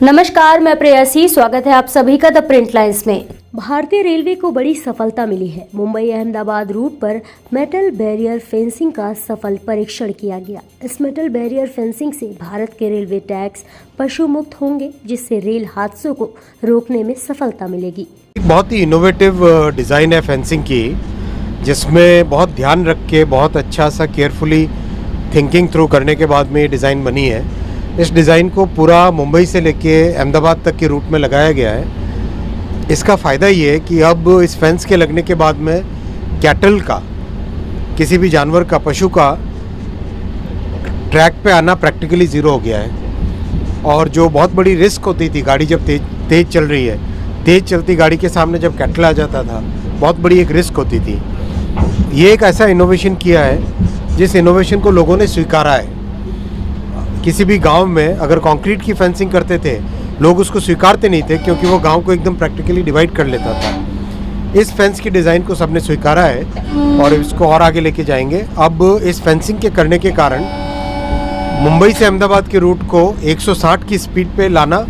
नमस्कार, मैं प्रेयसी। स्वागत है आप सभी का द प्रिंट लाइन्स में। भारतीय रेलवे को बड़ी सफलता मिली है। मुंबई अहमदाबाद रूट पर मेटल बैरियर फेंसिंग का सफल परीक्षण किया गया। इस मेटल बैरियर फेंसिंग से भारत के रेलवे टैक्स पशु मुक्त होंगे, जिससे रेल हादसों को रोकने में सफलता मिलेगी। बहुत ही इनोवेटिव डिज़ाइन है फेंसिंग की, जिसमें बहुत ध्यान रख के बहुत अच्छा सा केयरफुली थिंकिंग थ्रू करने के बाद में ये डिज़ाइन बनी है। इस डिज़ाइन को पूरा मुंबई से लेके अहमदाबाद तक के रूट में लगाया गया है। इसका फ़ायदा ये है कि अब इस फेंस के लगने के बाद में कैटल का, किसी भी जानवर का, पशु का ट्रैक पे आना प्रैक्टिकली ज़ीरो हो गया है। और जो बहुत बड़ी रिस्क होती थी, गाड़ी जब तेज़ चल रही है, तेज़ चलती गाड़ी के सामने जब कैटल आ जाता था, बहुत बड़ी एक रिस्क होती थी। ये एक ऐसा इनोवेशन किया है जिस इनोवेशन को लोगों ने स्वीकारा है। किसी भी गांव में अगर कंक्रीट की फेंसिंग करते थे, लोग उसको स्वीकारते नहीं थे, क्योंकि वो गांव को एकदम प्रैक्टिकली डिवाइड कर लेता था। इस फेंस की डिज़ाइन को सबने स्वीकारा है और इसको और आगे लेके जाएंगे। अब इस फेंसिंग के करने के कारण मुंबई से अहमदाबाद के रूट को 160 की स्पीड पे लाना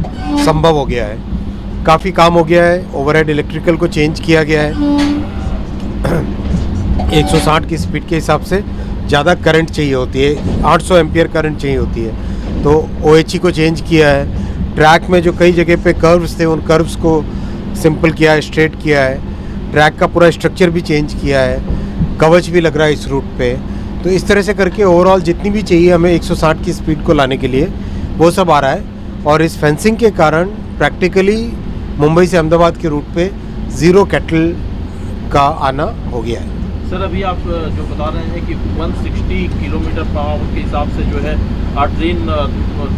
संभव हो गया है। काफ़ी काम हो गया है। ओवरहेड इलेक्ट्रिकल को चेंज किया गया है। 160 की स्पीड के हिसाब से ज़्यादा करंट चाहिए होती है, 800 एम्पियर करंट चाहिए होती है, तो OHE को चेंज किया है। ट्रैक में जो कई जगह पे कर्व्स थे, उन कर्व्स को सिंपल किया है, स्ट्रेट किया है। ट्रैक का पूरा स्ट्रक्चर भी चेंज किया है। कवच भी लग रहा है इस रूट पे। तो इस तरह से करके ओवरऑल जितनी भी चाहिए हमें 160 की स्पीड को लाने के लिए, वो सब आ रहा है। और इस फेंसिंग के कारण प्रैक्टिकली मुंबई से अहमदाबाद के रूट पे ज़ीरो कैटल का आना हो गया है। सर, अभी आप जो बता रहे हैं कि 160 किलोमीटर पर आवर के हिसाब से जो है ट्रेन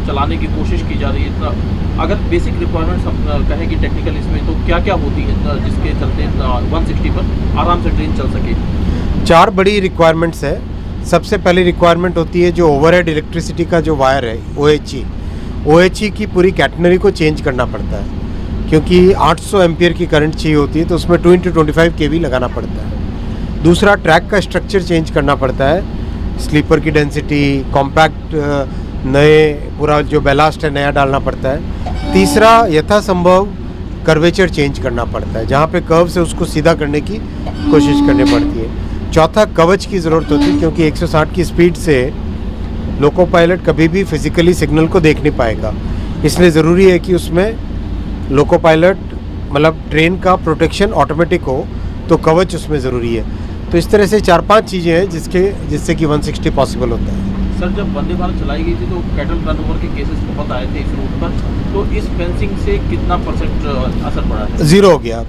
चलाने की कोशिश की जा रही है। इतना अगर बेसिक रिक्वायरमेंट्स हम कहें कि टेक्निकल इसमें, तो क्या क्या होती है जिसके चलते 160 पर आराम से ट्रेन चल सके? 4 बड़ी रिक्वायरमेंट्स है। सबसे पहली रिक्वायरमेंट होती है जो ओवरहेड इलेक्ट्रिसिटी का जो वायर है, OHE की पूरी कैटनरी को चेंज करना पड़ता है, क्योंकि 800 एम्पियर की करंट चाहिए होती है, तो उसमें 2x25 kV लगाना पड़ता है। दूसरा, ट्रैक का स्ट्रक्चर चेंज करना पड़ता है। स्लीपर की डेंसिटी, कॉम्पैक्ट नए, पूरा जो बैलास्ट है नया डालना पड़ता है। तीसरा, यथासंभव कर्वेचर चेंज करना पड़ता है, जहाँ पे कर्व से उसको सीधा करने की कोशिश करनी पड़ती है। चौथा, कवच की ज़रूरत होती है, क्योंकि 160 की स्पीड से लोको पायलट कभी भी फिजिकली सिग्नल को देख नहीं पाएगा। इसलिए ज़रूरी है कि उसमें लोको पायलट मतलब ट्रेन का प्रोटेक्शन ऑटोमेटिक हो, तो कवच उसमें ज़रूरी है। तो इस तरह से 4-5 चीज़ें हैं जिससे कि 160 पॉसिबल होता है। सर, जब वंदे भारत चलाई गई थी तो कैटल टर्नओवर के केसेस बहुत आए थे इस रूट पर, तो इस फेंसिंग से कितना % असर पड़ा है? 0 हो गया,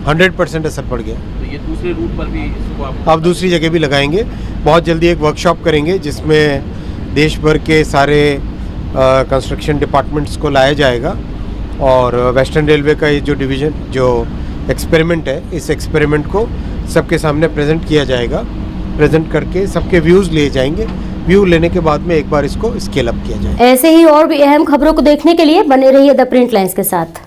100% असर पड़ गया। तो ये दूसरे रूट पर भी इसको आप अब दूसरी जगह भी लगाएंगे। बहुत जल्दी एक वर्कशॉप करेंगे जिसमें देश भर के सारे कंस्ट्रक्शन डिपार्टमेंट्स को लाया जाएगा, और वेस्टर्न रेलवे का ये जो डिवीज़न, जो एक्सपेरिमेंट है, इस एक्सपेरिमेंट को सबके सामने प्रेजेंट किया जाएगा। प्रेजेंट करके सबके व्यूज़ लिए जाएंगे। व्यू लेने के बाद में एक बार इसको स्केल अप किया जाएगा। ऐसे ही और भी अहम खबरों को देखने के लिए बने रहिए द प्रिंट लाइन्स के साथ।